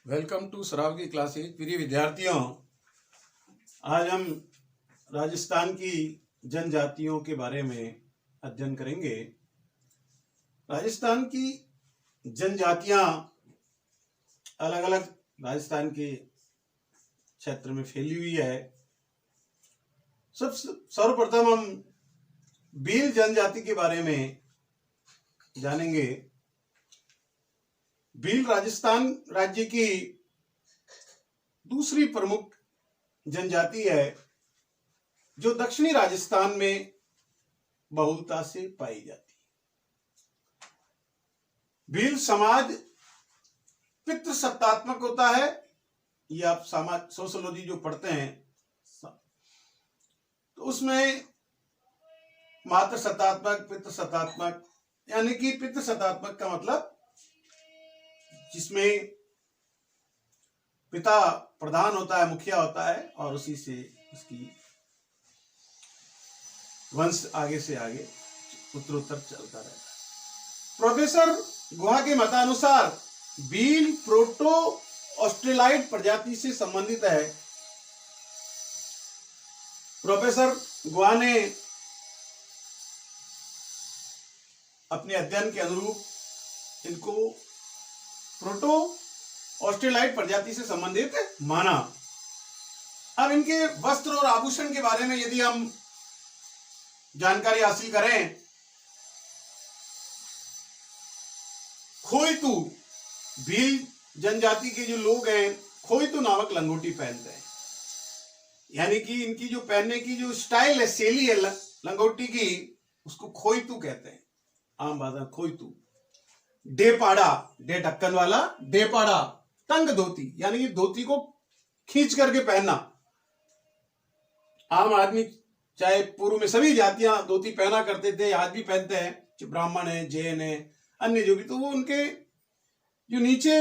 Welcome to सराव की classes. प्रिय विद्यार्थियों, आज हम राजस्थान की जनजातियों के बारे में अध्ययन करेंगे। राजस्थान की जनजातियां अलग अलग राजस्थान के क्षेत्र में फैली हुई है। सर्वप्रथम हम भील जनजाति के बारे में जानेंगे। भील राजस्थान राज्य की दूसरी प्रमुख जनजाति है जो दक्षिणी राजस्थान में बहुलता से पाई जाती है। भील समाज पितृसत्तात्मक होता है। ये आप समाज सोशियोलॉजी जो पढ़ते हैं तो उसमें मातृसत्तात्मक, पितृसत्तात्मक, यानी कि पितृसत्तात्मक का मतलब जिसमें पिता प्रधान होता है, मुखिया होता है और उसी से उसकी वंश आगे से आगे उत्तरोत्तर चलता रहता है। प्रोफेसर गुहा के मतानुसार भील प्रोटो ऑस्ट्रेलाइड प्रजाति से संबंधित है। प्रोफेसर गुहा ने अपने अध्ययन के अनुरूप इनको प्रोटो ऑस्ट्रेलाइड प्रजाति से संबंधित माना। अब इनके वस्त्र और आभूषण के बारे में यदि हम जानकारी हासिल करें, खोइतू भील जनजाति के जो लोग हैं खोइतू नामक लंगोटी पहनते हैं। यानी कि इनकी जो पहनने की जो स्टाइल है, शैली है लंगोटी की, उसको खोइतू कहते हैं। आम भाषा में खोइतू। डेपाड़ा, डे ढक्कन वाला, डेपाड़ा तंग धोती, यानी कि धोती को खींच करके पहनना। आम आदमी चाहे पूर्व में सभी जातियां धोती पहना करते थे, आज भी पहनते हैं। ब्राह्मण है, जैन है, अन्य जो भी, तो वो उनके जो नीचे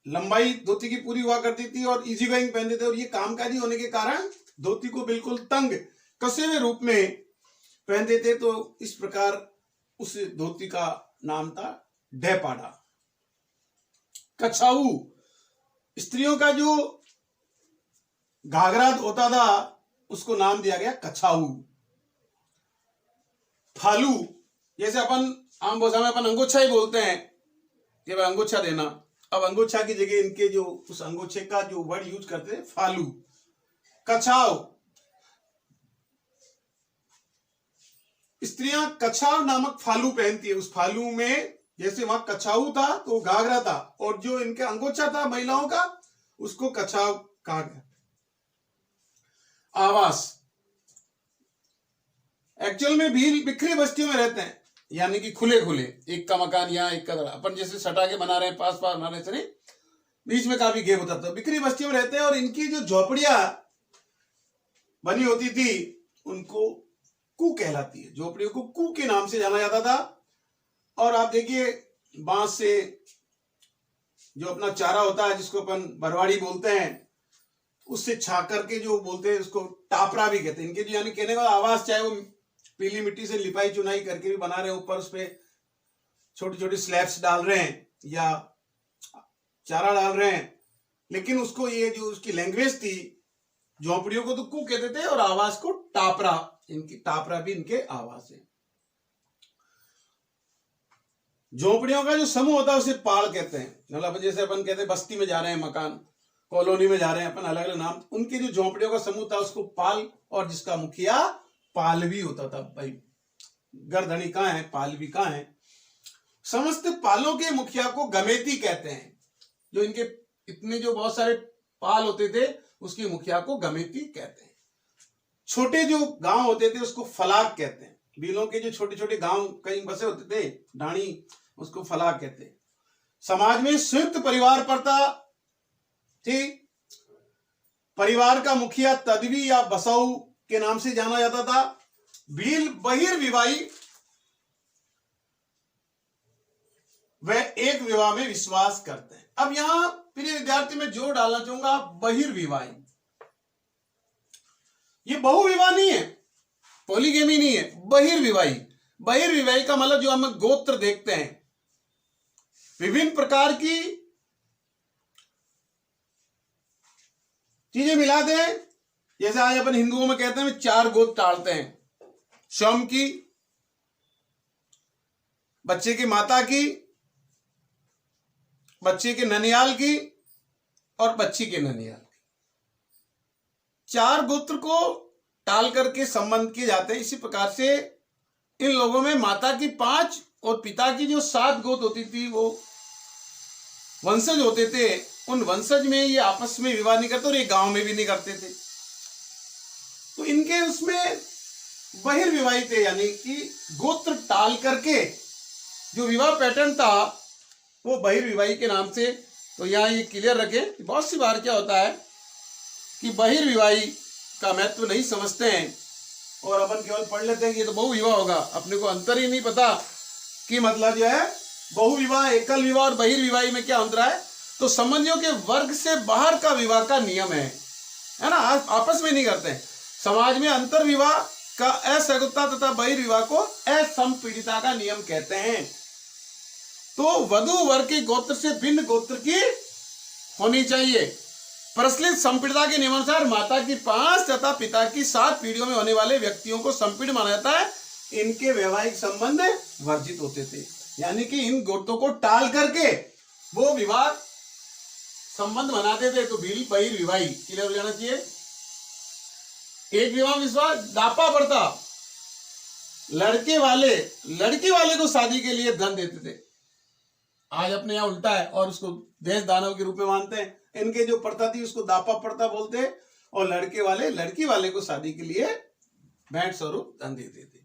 लंबाई धोती की पूरी हुआ करती थी और इजी गोइंग पहनते थे। और ये कामकाजी होने के कारण धोती को बिल्कुल तंग कसे हुए रूप में पहनते थे। तो इस प्रकार उस धोती का नाम था डेपाड़ा। कछाऊ, स्त्रियों का जो घाघरा होता था उसको नाम दिया गया कछाऊ। फालू, जैसे अपन आम भाषा में अपन अंगोछा ही बोलते हैं कि भाई अंगोछा देना। अब अंगोछा की जगह इनके जो उस अंगोछे का जो वर्ड यूज करते हैं फालू। कछाव, स्त्रियां कछाव नामक फालू पहनती है। उस फालू में जैसे वहां कछाऊ था तो घाघरा था, और जो इनके अंगोछा था महिलाओं का उसको कछाव कहा गया। आवास, एक्चुअल में भील बिखरी बस्तियों में रहते हैं, यानी कि खुले खुले, एक का मकान यहाँ, एक का अपन जैसे सटा के बना रहे हैं, पास पास बना रहे हैं, बीच में काफी गैप होता था। बिखरी बस्तियों में रहते हैं और इनकी जो झोपड़ियां बनी होती थी उनको कू कहलाती है। झोपड़ियों को कू के नाम से जाना जाता था। और आप देखिए बांस से जो अपना चारा होता है जिसको अपन बरवाड़ी बोलते हैं, उससे छा करके जो बोलते हैं उसको टापरा भी कहते हैं। इनके जो यानी कहने का आवाज, चाहे वो पीली मिट्टी से लिपाई चुनाई करके भी बना रहे हैं, ऊपर उस पर छोटी छोटी स्लैब्स डाल रहे हैं या चारा डाल रहे हैं, लेकिन उसको ये जो उसकी लैंग्वेज थी, झोपड़ियों को तो कू कहते थे और आवाज को टापरा, इनकी टापरा भी इनके आवाज है। झोपड़ियों का जो समूह होता है उसे पाल कहते हैं। मतलब जैसे अपन कहते हैं बस्ती में जा रहे हैं, मकान कॉलोनी में जा रहे हैं, अपन अलग अलग नाम, उनके जो झोपड़ियों का समूह था उसको पाल, और जिसका मुखिया पालवी होता था। भाई गर्दनी कहाँ है, पालवी कहाँ है। समस्त पालों के मुखिया को गमेती कहते हैं। जो इनके इतने जो बहुत सारे पाल होते थे उसके मुखिया को गमेती कहते हैं। छोटे जो गांव होते थे उसको फलाक कहते हैं। भीलों के जो छोटे छोटे गांव कहीं बसे होते थे, ढाणी, उसको फलाक कहते हैं। समाज में संयुक्त परिवार प्रथा थी। परिवार का मुखिया तदवी या बसाऊ के नाम से जाना जाता था। भील बहिर्विवाही व एक विवाह में विश्वास करते हैं। अब यहां प्रिय विद्यार्थी में जोर डालना चाहूंगा, बहिर्विवाही, ये बहुविवाह नहीं है, पॉलीगेमी नहीं है, बहिर्विवाही। बहिर्विवाही का मतलब जो हम गोत्र देखते हैं, विभिन्न प्रकार की चीजें मिला दें। जैसे आज अपन हिंदुओं में कहते हैं 4 गोद टालते हैं, शम की, बच्चे की माता की, बच्चे के ननियाल की और बच्ची के ननियाल की। 4 गोत्र को टाल करके संबंध किए जाते हैं। इसी प्रकार से इन लोगों में माता की 5 और पिता की जो 7 गोत्र होती थी, वो वंशज होते थे। उन वंशज में ये आपस में विवाह नहीं करते और ये गांव में भी नहीं करते थे। तो इनके उसमें बहिर्विवाही थे, यानी कि गोत्र टाल करके जो विवाह पैटर्न था वो बहिर्विवाही के नाम से। तो यहाँ ये क्लियर रखें, बहुत सी बार क्या होता है कि बहिर्विवाही का महत्व नहीं समझते हैं और अपन केवल पढ़ लेते हैं कि ये तो बहुविवाह होगा। अपने को अंतर ही नहीं पता कि मतलब जो है बहुविवाह, एकल विवाह और बहिर्विवाही में क्या अंतर है। तो संबंधियों के वर्ग से बाहर का विवाह का नियम है ना, आपस में नहीं करते हैं। समाज में अंतर विवाह का असहगुता तथा बहिर्विवाह को असंपीड़िता का नियम कहते हैं। तो वधू वर के गोत्र से भिन्न गोत्र की होनी चाहिए। प्रचलित संपीड़िता के नियमानुसार माता की 5 तथा पिता की 7 पीढ़ियों में होने वाले व्यक्तियों को संपीड़ित माना जाता है। इनके वैवाहिक संबंध वर्जित होते थे, यानी कि इन गोत्रों को टाल करके वो विवाह संबंध बनाते थे। तो बहिर्विवाही क्लियर हो जाना चाहिए। एक विवाह विश्वास दापा पड़ता, लड़की वाले को शादी के लिए धन देते थे। आज अपने यहाँ उल्टा है और उसको देश दानव के रूप में मानते हैं। इनके जो प्रथा थी उसको दापा पड़ता बोलते हैं और लड़की वाले को शादी के लिए भेंट स्वरूप धन देते थे।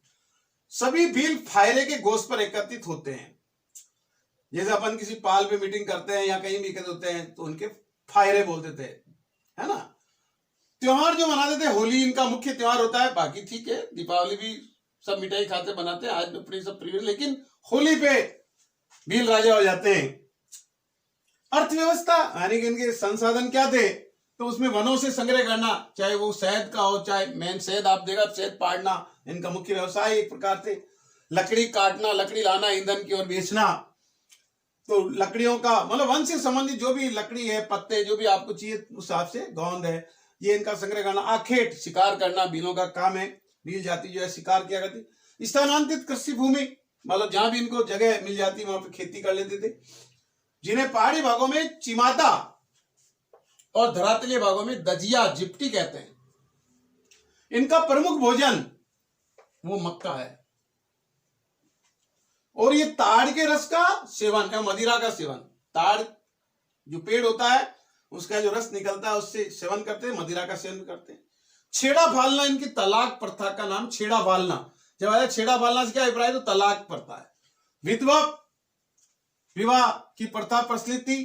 सभी भील फायरे के गोश्त पर एकत्रित होते हैं। जैसे अपन किसी पाल पे मीटिंग करते हैं या कहीं भी एकत्रित होते हैं तो उनके फायरे बोलते थे, है ना। त्योहार जो मनाते थे, होली इनका मुख्य त्योहार होता है। बाकी ठीक है, दीपावली भी सब मिठाई खाते बनाते हैं, आज अपनी सब प्रिय, लेकिन होली पे भील राजा हो जाते हैं। अर्थव्यवस्था यानी कि इनके संसाधन क्या थे, तो उसमें वनों से संग्रह करना, चाहे वो शहद का हो, चाहे मेन शहद आप देगा, शहद पाड़ना इनका मुख्य व्यवसाय एक प्रकार से। लकड़ी काटना, लकड़ी लाना, ईंधन की ओर बेचना। तो लकड़ियों का मतलब वन से संबंधित जो भी लकड़ी है, पत्ते जो भी आपको चाहिए उस हिसाब से, गोंद है, ये इनका संग्रह करना। आखेट शिकार करना भीलों का काम है। भील जाति जो है शिकार किया करती। स्थानांतरित कृषि भूमि मतलब जहां भी इनको जगह मिल जाती वहां पर खेती कर लेते थे, जिन्हें पहाड़ी भागों में चिमाता और धरातलीय भागों में दजिया जिप्टी कहते हैं। इनका प्रमुख भोजन वो मक्का है और ये ताड़ के रस का सेवन है, मदिरा का सेवन। ताड़ जो पेड़ होता है उसका जो रस निकलता है उससे सेवन करते हैं, मदिरा का सेवन करते हैं। छेड़ा फालना इनकी तलाक प्रथा का नाम, छेड़ा फालना। जब आया छेड़ा फालना से क्या अभिप्राय, तो तलाक प्रथा है। विधवा विवाह की प्रथा प्रचलित थी।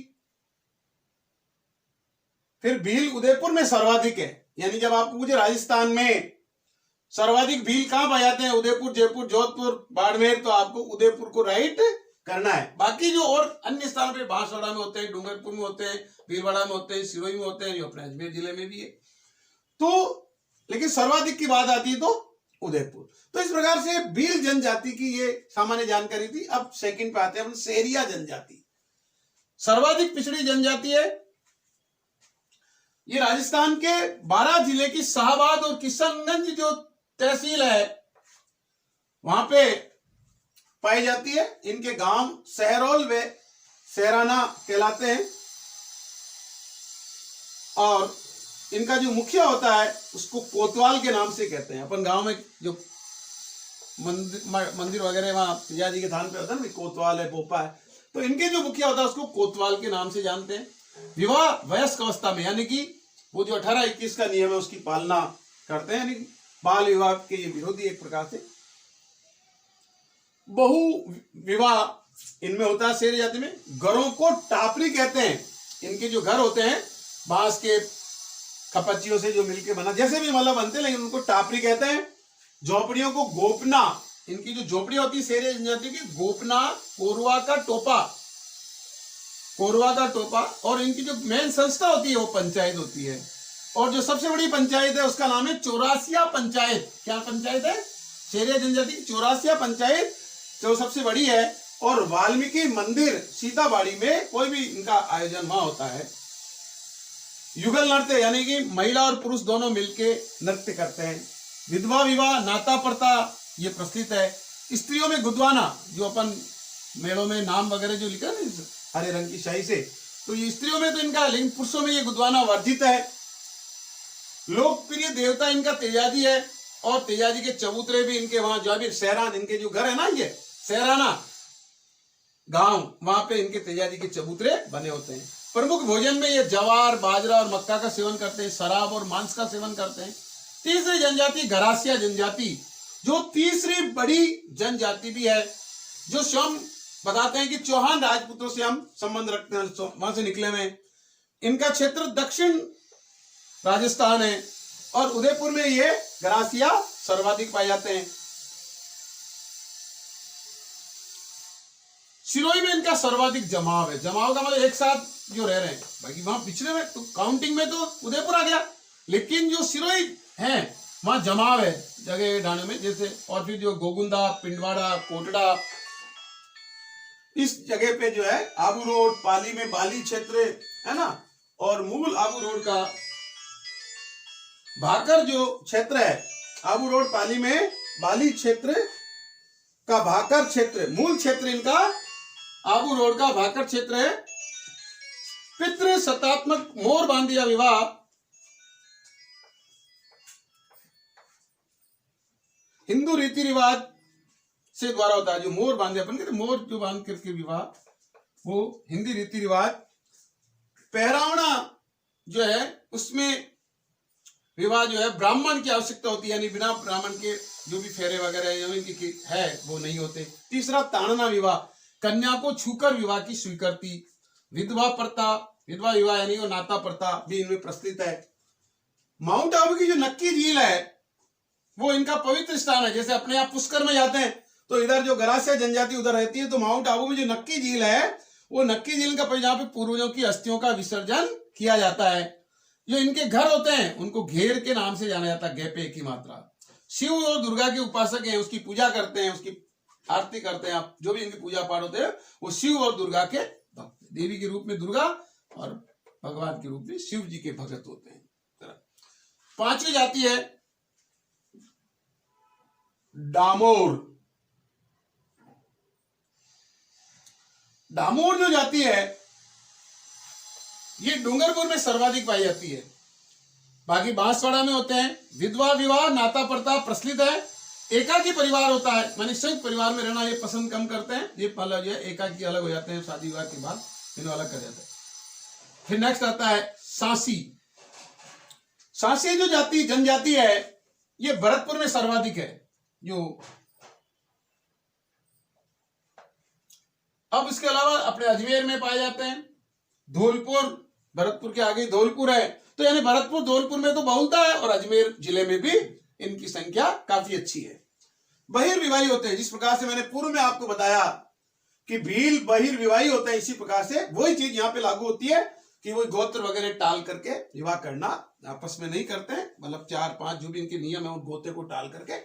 फिर भील उदयपुर में सर्वाधिक है, यानी जब आप पूछे राजस्थान में सर्वाधिक भील कहां पाए जाते हैं, उदयपुर, जयपुर, जोधपुर, बाड़मेर, तो आपको उदयपुर को राइट करना है। बाकी जो और अन्य स्थान पे बांसवाड़ा में होते हैं, डूंगरपुर में होते हैं, भीलवाड़ा में होते हैं, सिरोही में होते हैं, जो अपने अजमेर जिले में भी है। तो लेकिन सर्वाधिक की बात आती है तो उदयपुर। तो इस प्रकार से भील जनजाति की ये सामान्य जानकारी थी। अब सेकंड पे आते हैं, शहरिया जनजाति। सर्वाधिक पिछड़ी जनजाति है। ये राजस्थान के 12 जिले की शाहबाद और किशनगंज जो तहसील है वहां पे पाई जाती है। इनके गांव सहरोल व सहराना कहलाते हैं और इनका जो मुखिया होता है उसको कोतवाल के नाम से कहते हैं। अपन गांव में जो मंदिर वगैरह वहां पिया जी के थान पे होता है ना, कोतवाल है, पोपा है, तो इनके जो मुखिया होता है उसको कोतवाल के नाम से जानते हैं। विवाह वयस्क अवस्था में, यानी कि वो जो 18-21 का नियम है उसकी पालना करते हैं, यानी बाल विवाह के ये विरोधी एक प्रकार से। बहु विवाह इनमें होता है शहरी जाति में। घरों को टापरी कहते हैं। इनके जो घर होते हैं बांस के खपच्चियों से जो मिलके बना, जैसे भी मतलब बनते हैं, लेकिन उनको टापरी कहते हैं। झोपड़ियों को गोपना, इनकी जो झोपड़ियां होती है शहरी जनजाति की, गोपना, कोरवा का टोपा, और इनकी जो मेन संस्था होती है वो पंचायत होती है। और जो सबसे बड़ी पंचायत है उसका नाम है चौरासिया पंचायत। क्या पंचायत है? शहरी जनजाति की चौरासिया पंचायत जो सबसे बड़ी है। और वाल्मीकि मंदिर सीताबाड़ी में कोई भी इनका आयोजन वहां होता है। युगल नृत्य यानी कि महिला और पुरुष दोनों मिलके नृत्य करते हैं। विधवा विवाह, नाता प्रथा ये प्रचलित है। स्त्रियों में गुदवाना, जो अपन मेलों में नाम वगैरह जो लिखा है हरे रंग की शाही से, तो ये स्त्रियों में तो इनका, लेकिन पुरुषों में ये गुदवाना वर्जित है। लोकप्रिय देवता इनका तेजाजी है, और तेजाजी के चबूतरे भी इनके वहां, जो भी सहरान, इनके जो घर है ना, ये सहराना गांव, वहां पे इनके तेजाजी के चबूतरे बने होते हैं। प्रमुख भोजन में ये जवार, बाजरा और मक्का का सेवन करते हैं। शराब और मांस का सेवन करते हैं। तीसरी जनजाति गरासिया जनजाति, जो तीसरी बड़ी जनजाति भी है, जो स्वयं बताते हैं कि चौहान राजपूतों से हम संबंध रखते हैं, वहां से निकले में। इनका क्षेत्र दक्षिण राजस्थान है, और उदयपुर में ये गरासिया सर्वाधिक पाए जाते हैं। सिरोही में इनका सर्वाधिक जमाव है। जमाव का मतलब एक साथ जो रह रहे हैं। बाकी वहां पिछले में तो काउंटिंग में तो उदयपुर आ गया, लेकिन जो सिरोही है वहां जमाव है जगह ढाणे में, जैसे, और फिर जो गोगुंदा, पिंडवाड़ा, कोटड़ा, इस जगह पे जो है आबू रोड, पाली में बाली क्षेत्र है ना, और मूल आबू रोड का भाकर जो क्षेत्र है, आबू रोड पाली में बाली क्षेत्र का भाकर क्षेत्र, मूल क्षेत्र इनका आबू रोड का भाकर क्षेत्र है। पितृ सत्तात्मक मोर बांधिया विवाह हिंदू रीति रिवाज से द्वारा होता है। जो मोर बांधे, अपन कहते मोर जो बांध करके विवाह, वो हिंदी रीति रिवाज। पहरावना जो है उसमें विवाह जो है ब्राह्मण की आवश्यकता होती है, यानी बिना ब्राह्मण के जो भी फेरे वगैरह जो इनकी है वो नहीं होते। तीसरा ताड़ना विवाह, कन्या को छूकर विवाह की स्वीकृति। विधवा प्रथा, विधवा विवाह यानी वो नाता प्रथा भी इनमें प्रचलित है। माउंट आबू की जो नक्की झील है वो इनका पवित्र स्थान है। जैसे अपने आप पुष्कर में जाते हैं तो इधर जो गरासिया जनजाति उधर रहती है, तो माउंट आबू में जो नक्की झील है वो नक्की झील का, जहाँ पे पूर्वजों की अस्थियों का विसर्जन किया जाता है। जो इनके घर होते हैं उनको घेर के नाम से जाना जाता है, घेपे की मात्रा। शिव और दुर्गा के उपासक हैं, उसकी पूजा करते हैं, उसकी आरती करते हैं। आप जो भी इनकी पूजा पाठ होते हैं वो शिव और दुर्गा के भक्त, देवी के रूप में दुर्गा और भगवान के रूप में शिव जी के भगत होते हैं। पांचवी जाति है डामोर। डामोर जो जाति है ये डूंगरपुर में सर्वाधिक पाई जाती है। बाकी बांसवाड़ा में होते हैं। विधवा विवाह, नाता प्रथा प्रचलित है। एकाकी परिवार होता है, मानी संयुक्त परिवार में रहना ये पसंद कम करते हैं। ये पहला जो है एकाकी अलग हो जाते हैं, शादी विवाह के बाद इन्हें अलग कर जाते हैं। फिर नेक्स्ट आता है सांसी। सांसी जो जाति जनजाति है ये भरतपुर में सर्वाधिक है। जो अब इसके अलावा अपने अजमेर में पाए जाते हैं। धौलपुर, भरतपुर के आगे धौलपुर है, तो यानी भरतपुर धौलपुर में तो बहुलता है, और अजमेर जिले में भी इनकी संख्या काफी अच्छी है। बहिर्विवाही होते हैं, जिस प्रकार से मैंने पूर्व में आपको बताया कि भील बहिर्विवाही होते हैं, इसी प्रकार से वही चीज यहाँ पे लागू होती है कि वो गोत्र वगैरह टाल करके विवाह करना आपस में नहीं करते हैं। मतलब 4-5 जो भी इनके नियम है उन गोत्र को टाल करके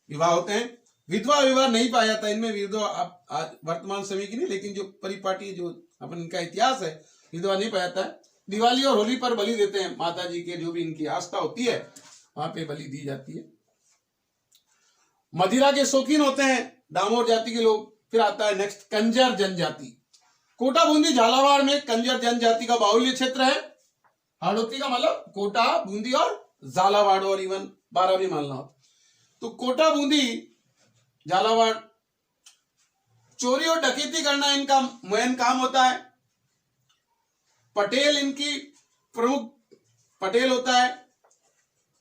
विवाह होते हैं। विधवा विवाह नहीं पाया जाता इनमें। विधवा आज वर्तमान समय की नहीं, लेकिन जो परिपाटी जो अपन इनका इतिहास है, विधवा नहीं पाया जाता है। दिवाली और होली पर बलि देते हैं, माता जी के जो भी इनकी आस्था होती है वहां पे बलि दी जाती है। मदिरा के शौकीन होते हैं डामोर जाति के लोग। फिर आता है नेक्स्ट कंजर जनजाति। कोटा बूंदी झालावाड़ में कंजर जनजाति का बाहुल्य क्षेत्र है। हाड़ौती का मतलब कोटा बूंदी और झालावाड़, और इवन 12 भी मानना हो तो कोटा बूंदी झालावाड़। चोरी और डकैती करना इनका मेन काम होता है। पटेल इनकी प्रमुख पटेल होता है।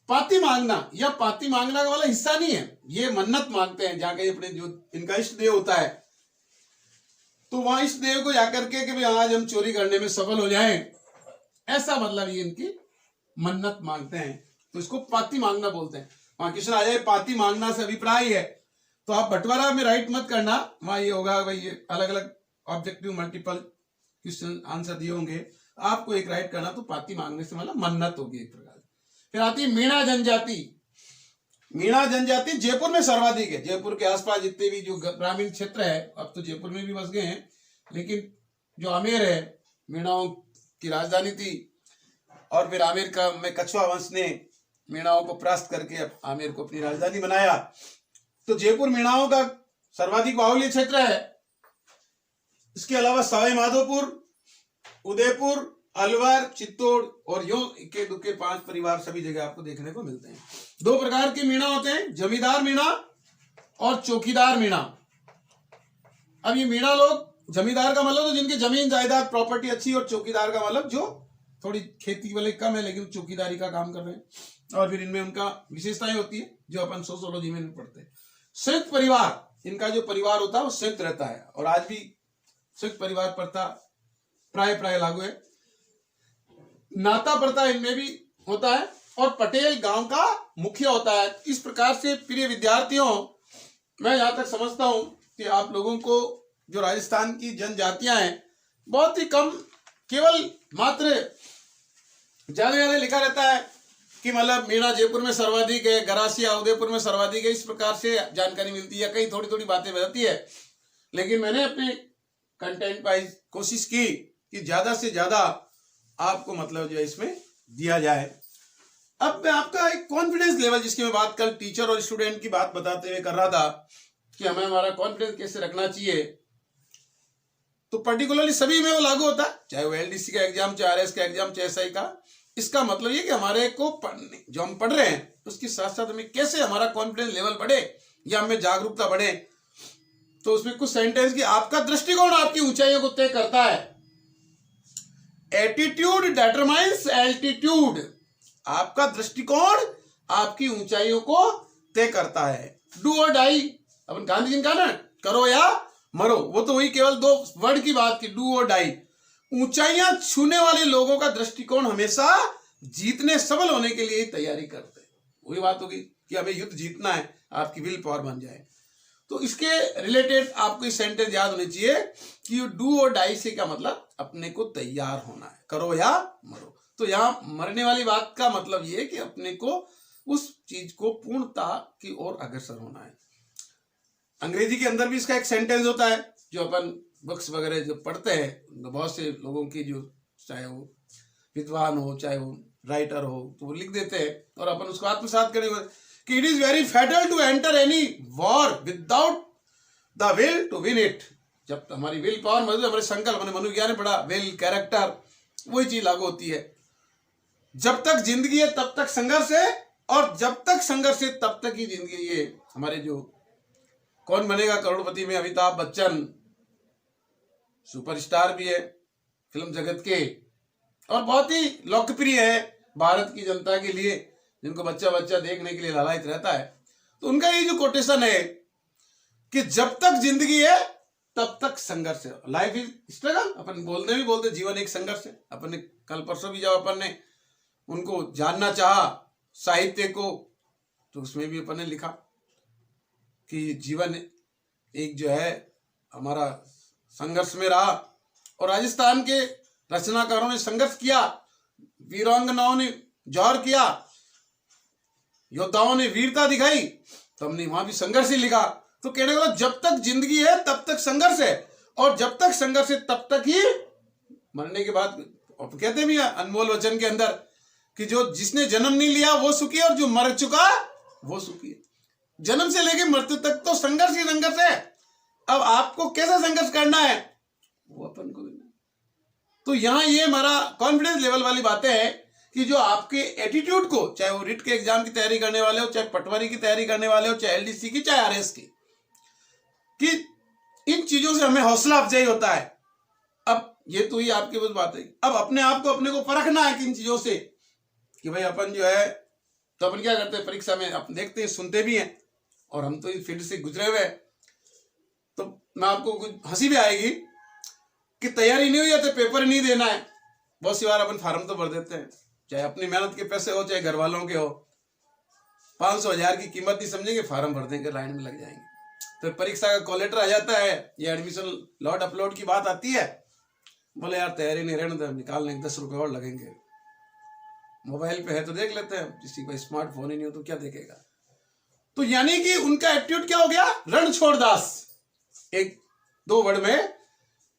पाती मांगना, या पाती मांगना का वाला हिस्सा नहीं है, ये मन्नत मांगते हैं जाके अपने जो इनका इष्ट देव होता है, तो वहां इष्ट देव को जाकर के कि भाई आज हम चोरी करने में सफल हो जाएं, ऐसा मतलब ये इनकी मन्नत मांगते हैं, तो इसको पाती मांगना बोलते हैं। वहां क्वेश्चन आ जाए पाती मांगना से अभिप्राय है, तो आप बंटवारा में राइट मत करना, वहां ये होगा भाई ये अलग अलग ऑब्जेक्टिव मल्टीपल क्वेश्चन आंसर दिए होंगे, आपको एक राइट करना, तो पाती मांगने से मतलब मन्नत होगी एक प्रकार। फिर आती है मीणा जनजाति। मीणा जनजाति जयपुर में सर्वाधिक है। जयपुर के आसपास जितने भी जो ग्रामीण क्षेत्र है, अब तो जयपुर में भी बस गए हैं, लेकिन जो आमेर है मीणाओं की राजधानी थी, और फिर आमेर का में कछुआ वंश ने मीणाओं को परास्त करके अब आमेर को अपनी राजधानी बनाया। तो जयपुर मीणाओं का सर्वाधिक बाहुल्य क्षेत्र है। इसके अलावा सवाई माधोपुर, उदयपुर, अलवर, चित्तौड़ और यूं इक्के दुक्के 5 परिवार सभी जगह आपको देखने को मिलते हैं। 2 प्रकार के मीणा होते हैं, जमींदार मीणा और चौकीदार मीणा। अब ये मीणा लोग, जमींदार का मतलब तो जिनकी जमीन जायदाद प्रॉपर्टी अच्छी, और चौकीदार का मतलब जो थोड़ी खेती वाले कम है लेकिन चौकीदारी का काम कर रहे हैं, और फिर इनमें उनका विशेषताएं होती है जो अपन सोशियोलॉजी में पढ़ते हैं। संयुक्त परिवार, इनका जो परिवार होता है वो संयुक्त रहता है, और आज भी संयुक्त परिवार प्रथा प्राय लागू है। नाता प्रथा इनमें भी होता है, और पटेल गांव का मुखिया होता है। इस प्रकार से प्रिय विद्यार्थियों, मैं जहां तक समझता हूं कि आप लोगों को जो राजस्थान की जनजातियां हैं बहुत ही कम, केवल मात्र ज्यादा लिखा रहता है कि मतलब मीणा जयपुर में सर्वाधिक है, गरासिया उदयपुर में सर्वाधिक है, इस प्रकार से जानकारी मिलती है, कहीं थोड़ी थोड़ी बातें बताती है। लेकिन मैंने अपने कंटेंट वाइज कोशिश की कि ज्यादा से ज्यादा आपको मतलब जो है इसमें दिया जाए। अब मैं आपका एक कॉन्फिडेंस लेवल, जिसकी मैं बात कल टीचर और स्टूडेंट की बात बताते हुए कर रहा था कि हमें हमारा कॉन्फिडेंस कैसे रखना चाहिए, तो पर्टिकुलरली सभी में वो लागू होता है, चाहे वो एलडीसी का एग्जाम, चाहे आरएस का एग्जाम, चाहे एसआई का। इसका मतलब ये कि हमारे को पढ़ने, जो हम पढ़ रहे हैं उसके साथ साथ हमें कैसे हमारा कॉन्फिडेंस लेवल बढ़े या हमें जागरूकता बढ़े। तो उसमें कुछ सेंटेंस की, आपका दृष्टिकोण आपकी ऊंचाइयों को तय करता है। एटीट्यूड डिटरमाइंस एल्टीट्यूड, आपका दृष्टिकोण आपकी ऊंचाइयों को तय करता है। डू और डाई, अपन गांधी जी ने कहा ना, करो या मरो, वो तो वही केवल 2 वर्ड की बात की, डू और डाई। ऊंचाइयां छूने वाले लोगों का दृष्टिकोण हमेशा जीतने, सबल होने के लिए तैयारी करते हैं। वही बात होगी कि हमें युद्ध जीतना है, आपकी विल पावर बन जाए। तो इसके रिलेटेड आपको इस सेंटेंस याद होनी चाहिए कि डू और डाई से क्या मतलब, अपने को तैयार होना है, करो या मरो। तो यहां मरने वाली बात का मतलब ये है कि अपने को उस चीज को पूर्णता की ओर अग्रसर होना है। अंग्रेजी के अंदर भी इसका एक सेंटेंस होता है, जो अपन बुक्स वगैरह जो पढ़ते हैं, तो बहुत से लोगों की जो, चाहे वो विद्वान हो चाहे वो राइटर हो, तो वो लिख देते हैं और अपन उसको आत्मसात करेंगे कि it is very fatal to enter any war without the will to win it. जब हमारी विल पावर मौजूद, हमारे संकल्प, हमने मनोविज्ञान में पढ़ा, विल, कैरेक्टर, वही चीज लागू होती है। जब तक जिंदगी है तब तक संघर्ष है, और जब तक संघर्ष है तब तक ही जिंदगी। ये हमारे जो कौन बनेगा करोड़पति में अमिताभ बच्चन सुपरस्टार भी है फिल्म जगत के, और बहुत ही लोकप्रिय है भारत की जनता के लिए, जिनको बच्चा बच्चा देखने के लिए लालायित रहता है। तो उनका ये जो कोटेशन है कि जब तक जिंदगी है तब तक संघर्ष है, लाइफ इज स्ट्रगल। अपन बोलते जीवन एक संघर्ष है। अपन ने कल परसों भी जब अपन ने उनको जानना चाहा साहित्य को, तो उसमें भी अपन ने लिखा कि जीवन एक जो है हमारा संघर्ष में रहा, और राजस्थान के रचनाकारों ने संघर्ष किया, वीरांगनाओं ने जौहर किया, योद्धाओं ने वीरता दिखाई, तो हमने वहां भी संघर्ष ही लिखा। तो कहने वाला, जब तक जिंदगी है तब तक संघर्ष है, और जब तक संघर्ष है तब तक ही मरने के बाद, कहते भी अनमोल वचन के अंदर कि जो जिसने जन्म नहीं लिया वो सुखी है, और जो मर चुका वो सुखी है। जन्म से लेकर मृत्यु तक तो संघर्ष ही संघर्ष है। अब आपको कैसा संघर्ष करना है वो अपन को देना। तो यहां ये हमारा कॉन्फिडेंस लेवल वाली बातें हैं कि जो आपके एटीट्यूड को, चाहे वो रिट के एग्जाम की तैयारी करने वाले हो, चाहे पटवारी की तैयारी करने वाले हो, चाहे एलडीसी की, चाहे आरएस की, कि इन चीजों से हमें हौसला अफजाई होता है। अब ये तो ही आपकी बस बात है। अब अपने आप को, अपने को परखना है कि इन चीजों से, कि भाई अपन जो है, तो अपन क्या करते हैं परीक्षा में, अपन देखते हैं, सुनते भी हैं, और हम तो इस फील्ड से गुजरे हुए हैं। तो मैं आपको कुछ हंसी भी आएगी कि तैयारी नहीं हुई है तो पेपर नहीं देना है। बहुत सी बार अपन फार्म तो भर देते हैं, चाहे अपनी मेहनत के पैसे हो चाहे घर वालों के हो, 500-1000 की कीमत नहीं समझेंगे, फार्म भर देंगे, लाइन में लग जाएंगे। तो परीक्षा का कॉल लेटर आ जाता है, ये एडमिशन लॉट अपलोड की बात आती है, बोले यार तैयारी नहीं, रहने दो, निकालने 10 रुपए और लगेंगे। मोबाइल पे है तो देख लेते हैं, किसी को स्मार्टफोन ही नहीं हो तो क्या देखेगा। तो यानी कि उनका एटीट्यूड क्या हो गया, रण छोड़ दास, 1-2 वर्ड में,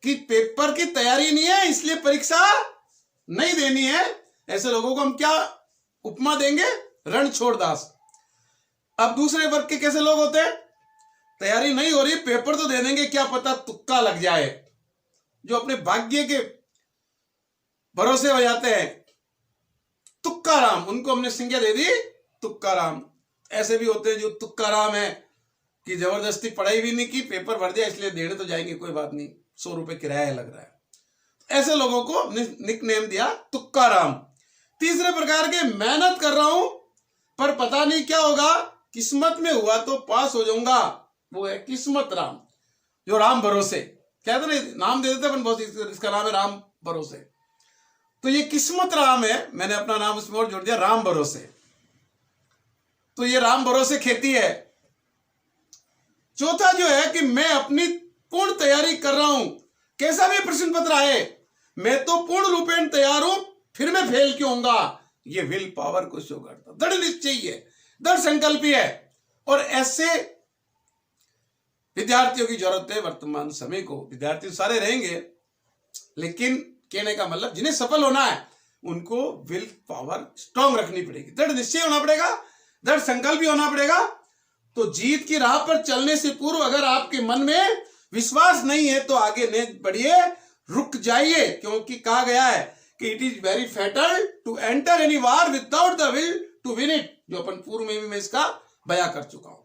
कि पेपर की तैयारी नहीं है इसलिए परीक्षा नहीं देनी है, ऐसे लोगों को हम क्या उपमा देंगे? रणछोड़ दास। अब दूसरे वर्ग के कैसे लोग होते हैं? तैयारी नहीं हो रही, पेपर तो दे देंगे, क्या पता तुक्का लग जाए, जो अपने भाग्य के भरोसे हो जाते हैं। तुक्का राम, उनको हमने संज्ञा दे दी तुक्का राम। ऐसे भी होते हैं जो तुक्का राम है कि जबरदस्ती पढ़ाई भी नहीं की, पेपर भर दिया, इसलिए देने तो जाएंगे, कोई बात नहीं, 100 रुपए किराया लग रहा है। ऐसे लोगों को निक नेम दिया तुक्का राम। तीसरे प्रकार के, मेहनत कर रहा हूं पर पता नहीं क्या होगा, किस्मत में हुआ तो पास हो जाऊंगा, वो है किस्मत राम, जो राम भरोसे कहते ना, नाम दे देते अपन बहुत, इसका नाम है राम भरोसे। तो ये किस्मत राम है, मैंने अपना नाम उसमें और जोड़ दिया, राम भरोसे। तो ये राम भरोसे खेती है। चौथा जो है कि मैं अपनी पूर्ण तैयारी कर रहा हूं, कैसा भी प्रश्न पत्र आए मैं तो पूर्ण रूपेण तैयार हूं, फिर मैं फेल क्यों होऊंगा, ये विल पावर को शो करता, दृढ़ निश्चय है, दृढ़ संकल्पी है। और ऐसे विद्यार्थियों की जरूरत है वर्तमान समय को। विद्यार्थी सारे रहेंगे, लेकिन कहने का मतलब जिन्हें सफल होना है उनको विल पावर स्ट्रांग रखनी पड़ेगी, दृढ़ निश्चय होना पड़ेगा, दृढ़ संकल्प भी होना पड़ेगा। तो जीत की राह पर चलने से पूर्व अगर आपके मन में विश्वास नहीं है तो आगे नहीं बढ़िए, रुक जाइए, क्योंकि कहा गया है कि it is very fatal to enter any war without the will to win it, जो अपन पूर्व में भी मैं इसका बयां कर चुका हूं।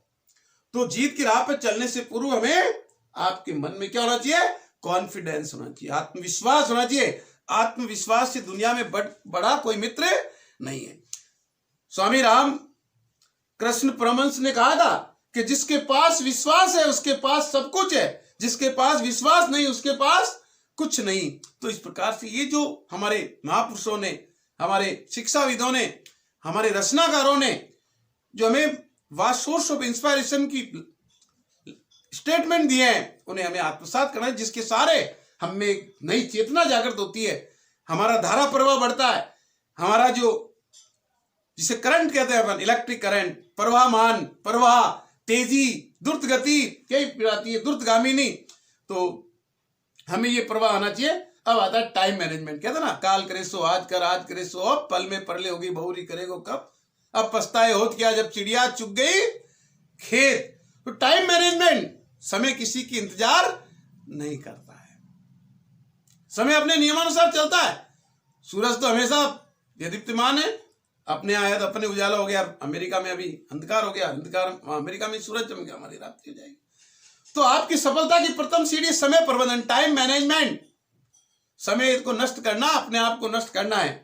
तो जीत की राह पर चलने से पूर्व हमें आपके मन में क्या होना चाहिए? कॉन्फिडेंस होना चाहिए, आत्मविश्वास होना चाहिए। आत्मविश्वास से दुनिया में बड़ा कोई मित्र नहीं है। स्वामी राम कृष्ण परमहंस ने कहा था कि जिसके पास विश्वास है उसके पास सब कुछ है, जिसके पास विश्वास नहीं उसके पास कुछ नहीं। तो इस प्रकार से ये जो हमारे महापुरुषों ने, हमारे शिक्षाविदों ने, हमारे रचनाकारों ने जो हमें वास्ट सोर्स ऑफ इंस्पायरेशन की स्टेटमेंट दिए हैं, उन्हें हमें आत्मसात करना है, जिसके सारे हमें एक नई चेतना जागृत होती है, हमारा धारा प्रवाह बढ़ता है, हमारा जो जिसे करंट कहते हैं अपन, इलेक्ट्रिक करंट, प्रवाहमान, प्रवाह, तेजी, द्रुत गति कई आती है, द्रुतगामिनी, तो हमें ये प्रवाह आना चाहिए। अब आता है टाइम मैनेजमेंट, कहते हैं ना, काल करे सो आज कर, आज करे सो अब, पल में परले होगी बहुरी करेगो कब, अब पछताए होत क्या जब चिड़िया चुग गई खेत। तो टाइम मैनेजमेंट, समय किसी की इंतजार नहीं करता है, समय अपने नियमानुसार चलता है। सूरज तो हमेशा दीप्तिमान है, अपने आया तो अपने उजाला हो गया, अमेरिका में अभी अंधकार हो गया, अंधकार अमेरिका में सूरज चमक गया, हमारी रात हो जाएगी। तो आपकी सफलता की प्रथम सीढ़ी समय प्रबंधन, टाइम मैनेजमेंट, समय को नष्ट करना, अपने आप को नष्ट करना है।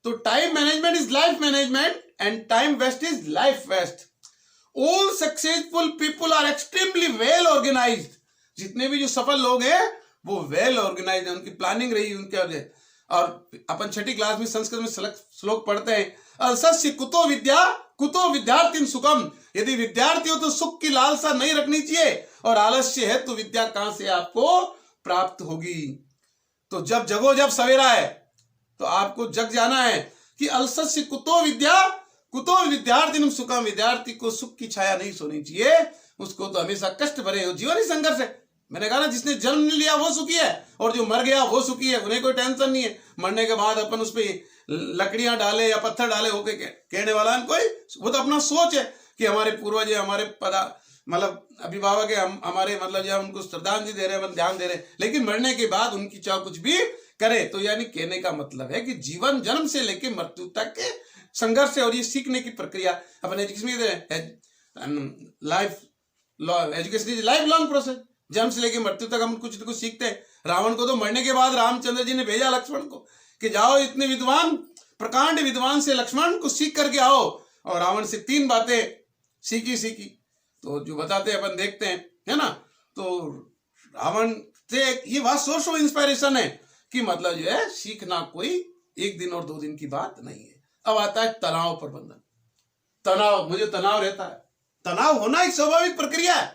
तो time management is life management and time waste is life waste. All successful people are extremely well organised. जितने भी जो सफल लोग हैं वो वेल ऑर्गेनाइज्ड है, उनकी प्लानिंग रही उनके। और अपन छठी क्लास में संस्कृत में श्लोक पढ़ते हैं, अलसस्य कुतो विद्या कुतो विद्यार्थी सुखम। यदि विद्यार्थी हो तो सुख की लालसा नहीं रखनी चाहिए, और आलस्य है तो विद्या कहां से आपको प्राप्त होगी। तो जब जगो जब सवेरा है तो आपको जग जाना है कि अलसस्य कुतो विद्या कुतो विद्यार्थी सुखम। विद्यार्थी को सुख की छाया नहीं सोनी चाहिए, उसको तो हमेशा कष्ट भरे जीवन ही संघर्ष है। मैंने कहा ना, जिसने जन्म नहीं लिया वो सुखी है, और जो मर गया वो सुखी है, उन्हें कोई टेंशन नहीं है। मरने के बाद अपन उस पर लकड़ियां डाले या पत्थर डाले होके कहने वाला कोई, वो तो अपना सोच है कि हमारे पूर्वज है, हमारे मतलब अभिभावक है, हम हमारे मतलब जब उनको श्रद्धांजलि दे रहे हैं, ध्यान दे रहे हैं, लेकिन मरने के बाद उनकी चाह कुछ भी करे। तो यानी कहने का मतलब है कि जीवन जन्म से लेकर मृत्यु तक के संघर्ष है, और ये सीखने की प्रक्रिया अपन एजुकेशन में life education is life long process. जन्म से लेकर मृत्यु तक हम कुछ न कुछ सीखते हैं। रावण को तो मरने के बाद रामचंद्र जी ने भेजा लक्ष्मण को कि जाओ इतने विद्वान प्रकांड विद्वान से लक्ष्मण को सीख करके आओ, और रावण से 3 बातें सीखी। तो जो बताते हैं अपन देखते हैं, है ना। तो रावण से ये बात सोर्स ऑफ इंस्पायरेशन है कि मतलब जो है सीखना कोई 1 दिन और 2 दिन की बात नहीं है। अब आता है तनाव प्रबंधन। तनाव, मुझे तनाव रहता है, तनाव होना एक स्वाभाविक प्रक्रिया है।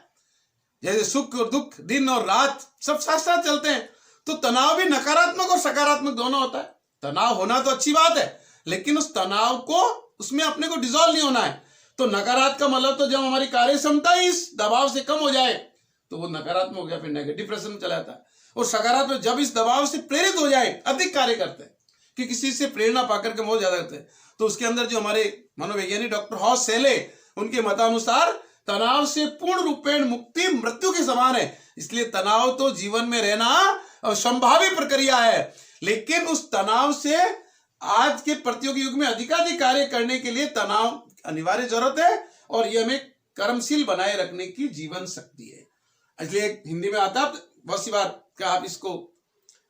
जैसे सुख और दुख, दिन और रात सब साथ साथ चलते हैं, तो तनाव भी नकारात्मक और सकारात्मक दोनों होता है। तनाव होना तो अच्छी बात है, लेकिन उस तनाव को उसमें अपने को डिसॉल्व नहीं होना है। तो नकारात्मक का मतलब तो जब हमारी कार्य क्षमता ही इस दबाव से कम हो जाए तो वो नकारात्मक हो गया, फिर नेगेटिव डिप्रेशन में चला जाता है। और सकारात्मक जब इस दबाव से प्रेरित हो जाए, अधिक कार्य करते हैं, कि किसी से प्रेरणा पाकर के बहुत ज्यादा करते हैं। तो उसके अंदर जो हमारे मनोवैज्ञानिक डॉक्टर हॉस सेले, उनके मतानुसार तनाव से पूर्ण रूपेण मुक्ति मृत्यु के समान है। इसलिए तनाव तो जीवन में रहना संभावित प्रक्रिया है, लेकिन उस तनाव से आज के प्रतियोगी युग में अधिकाधिक कार्य करने के लिए तनाव अनिवार्य जरूरत है, और यह हमें कर्मशील बनाए रखने की जीवन शक्ति है। इसलिए हिंदी में आता है बहुत सी बार कि आप इसको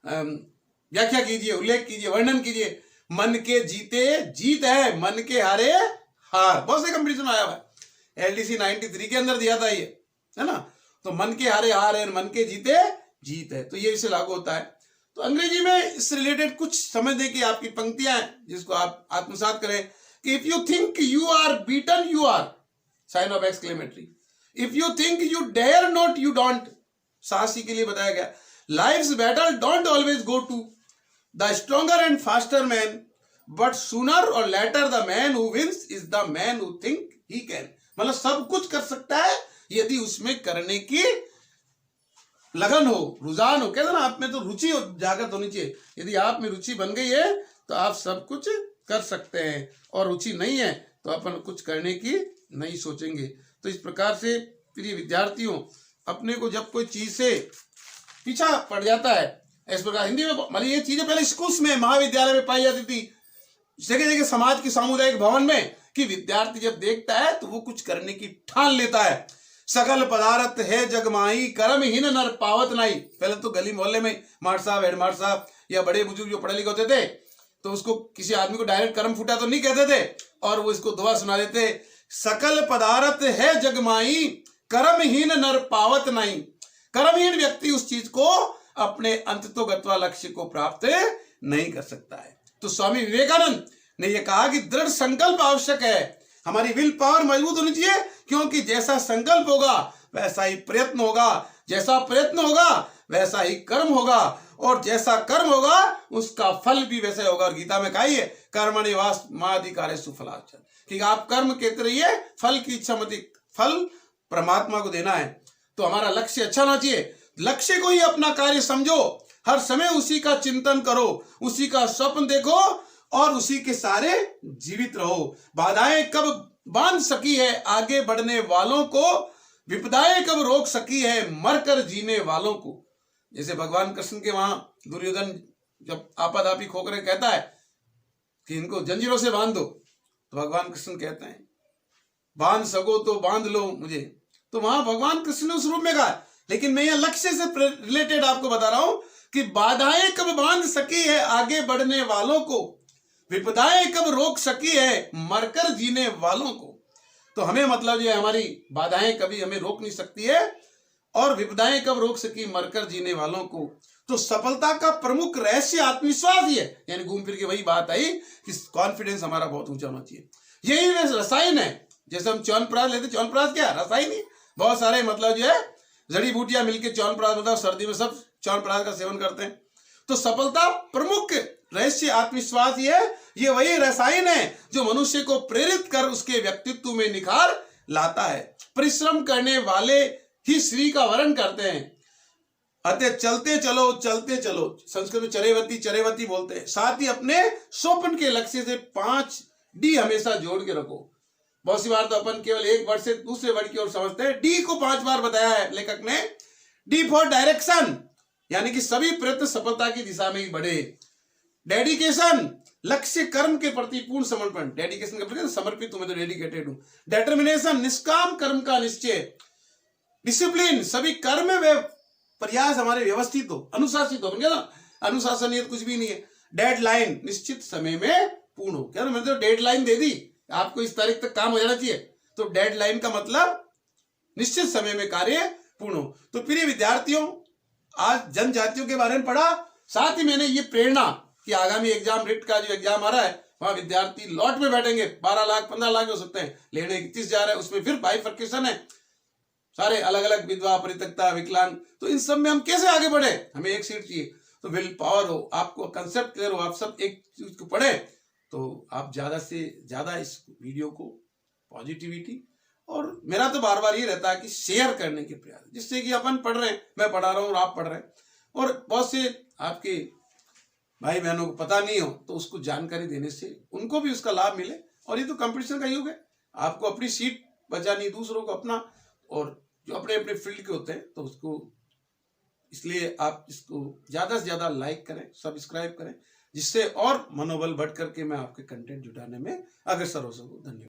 व्याख्या कीजिए, उल्लेख कीजिए, वर्णन कीजिए। मन के जीते जीत है, मन के हारे हार। बहुत से कंपटीशन आया हुआ है, LDC 93 के अंदर दिया था ये, है ना। तो मन के हारे हार है, मन के जीते जीत है, तो ये इसे लागू होता है। तो अंग्रेजी में इससे रिलेटेड कुछ समझने की आपकी पंक्तियां हैं जिसको आप आत्मसात करें कि if you think you are beaten you are, sign of exclamatory. If you think you dare not you don't, साहसी के लिए बताया गया। Life's battle don't always go to the stronger and faster man, but sooner और later the man who wins is the man who think he can. मतलब सब कुछ कर सकता है यदि उसमें करने की लगन हो, रुझान हो। कहते ना, आप में तो रुचि जागृत होनी चाहिए। यदि आप में रुचि बन गई है तो आप सब कुछ कर सकते हैं, और रुचि नहीं है तो अपन कुछ करने की नहीं सोचेंगे। तो इस प्रकार से प्रिय विद्यार्थियों, अपने को जब कोई चीज से पीछा पड़ जाता है, इस प्रकार हिंदी में मतलब ये चीजें पहले स्कूल्स में, महाविद्यालय में पाई जाती थी, जगह जगह समाज के सामुदायिक भवन में, कि विद्यार्थी जब देखता है तो वो कुछ करने की ठान लेता है। सकल पदार्थ है जगमाई, कर्महीन नर पावत नाई। पहले तो गली मोहल्ले में मार साहब, हेड मार साहब या बड़े बुजुर्ग जो पढ़े लिखे होते थे, तो उसको किसी आदमी को डायरेक्ट कर्म फूटा तो नहीं कहते थे, और वो इसको दुआ सुना देते, सकल पदार्थ है जगमाई, कर्महीन नर पावत नाई। कर्महीन व्यक्ति उस चीज को अपने अंततोगत्वा लक्ष्य को प्राप्त नहीं कर सकता है। तो स्वामी विवेकानंद ने यह कहा कि दृढ़ संकल्प आवश्यक है। हमारी विल पावर मजबूत होनी चाहिए, क्योंकि जैसा संकल्प होगा वैसा ही प्रयत्न होगा, जैसा प्रयत्न होगा वैसा ही कर्म होगा, और जैसा कर्म होगा उसका फल भी वैसा होगा। और गीता में कहा है कर्मण्येवास माधिकारेषु फलाच्चन, कि आप कर्म कहते रहिए, फल की इच्छा मत, फल परमात्मा को देना है। तो हमारा लक्ष्य अच्छा होना चाहिए, लक्ष्य को ही अपना कार्य समझो, हर समय उसी का चिंतन करो, उसी का स्वप्न देखो और उसी के सारे जीवित रहो। बाधाएं कब बांध सकी है आगे बढ़ने वालों को, विपदाएं कब रोक सकी है मरकर जीने वालों को। जैसे भगवान कृष्ण के वहां दुर्योधन जब आपाधापी खोकरे कहता है कि इनको जंजीरों से बांध दो, तो भगवान कृष्ण कहते हैं बांध सको तो बांध लो मुझे। तो वहां भगवान कृष्ण ने उस रूप में कहा, लेकिन मैं यह लक्ष्य से रिलेटेड आपको बता रहा हूं कि बाधाएं कब बांध सकी है आगे बढ़ने वालों को, विपदाएं कब रोक सकी है मरकर जीने वालों को। तो हमें मतलब ये हमारी बाधाएं कभी हमें रोक नहीं सकती है, और विपदाएं कब रोक सकी मरकर जीने वालों को। तो सफलता का प्रमुख रहस्य आत्मविश्वास ही है। यानी घूम फिर के वही बात आई कि कॉन्फिडेंस हमारा बहुत ऊंचा होना चाहिए। यही वे रसायन है, जैसे हम च्यवनप्राश लेते, च्यवनप्राश क्या रसायन ही, बहुत सारे मतलब जो है जड़ी बूटियां मिलकर च्यवनप्राश मतलब सर्दी में सब च्यवनप्राश का सेवन करते हैं। तो सफलता प्रमुख रहस्य आत्मविश्वास ही है। ये वही रसायन है जो मनुष्य को प्रेरित कर उसके व्यक्तित्व में निखार लाता है। परिश्रम करने वाले ही श्री का वर्ण करते हैं। अतः चलते चलो चलते चलो, संस्कृत में चरेवती चरेवती बोलते हैं। साथ ही अपने स्वप्न के लक्ष्य से 5 डी हमेशा जोड़ के रखो। बहुत सी बार तो अपन केवल एक वर्ड से दूसरे वर्ड की ओर समझते हैं। डी को 5 बार बताया है लेखक ने। डी फॉर डायरेक्शन, यानी कि सभी प्रयत्न सफलता की दिशा में ही बढ़े। डेडिकेशन, लक्ष्य कर्म के प्रति पूर्ण समर्पण। डेडिकेशन का प्रति समर्पित हूं, मैं तो डेडिकेटेड हूं। डिटर्मिनेशन, निष्काम कर्म का निश्चय। डिसिप्लिन, सभी कर्म व प्रयास हमारे व्यवस्थित हो, अनुशासित हो। ना अनुशासन ये कुछ भी नहीं है। डेडलाइन, निश्चित समय में पूर्ण हो। क्या मैंने तो डेडलाइन दे दी, आपको इस तारीख तक काम हो जाना चाहिए, तो डेडलाइन का मतलब निश्चित समय में कार्य पूर्ण हो। तो प्रिय विद्यार्थियों, आज जनजातियों के बारे में पढ़ा, साथ ही मैंने ये प्रेरणा कि आगामी एग्जाम रिट का जो एग्जाम आ रहा है वहां विद्यार्थी लॉट में बैठेंगे, 12 लाख 15 लाख हो सकते हैं, लेने 31 है, उसमें फिर बाइफर्केशन है, सारे अलग अलग विधवा परित्यक्ता विकलांग। तो इन सब में हम कैसे आगे बढ़े, हमें एक सीट चाहिए। तो विल पावर हो, आपको कंसेप्ट क्लियर हो, आप सब एक चीज को पढ़े, तो आप ज्यादा से ज्यादा इस वीडियो को पॉजिटिविटी, और मेरा तो बार बार ये रहता है कि शेयर करने के प्रयास, जिससे कि अपन पढ़ रहे हैं, मैं पढ़ा रहा हूँ और आप पढ़ रहे हैं, और बहुत से आपके भाई बहनों को पता नहीं हो तो उसको जानकारी देने से उनको भी उसका लाभ मिले। और ये तो कंपटीशन का युग है, आपको अपनी सीट बचानी, दूसरों को अपना, और जो अपने अपने फील्ड के होते हैं तो उसको, इसलिए आप इसको ज्यादा से ज्यादा लाइक करें, सब्सक्राइब करें, जिससे और मनोबल बढ़ करके मैं आपके कंटेंट जुटाने में अग्रसर हो सकूं। धन्यवाद।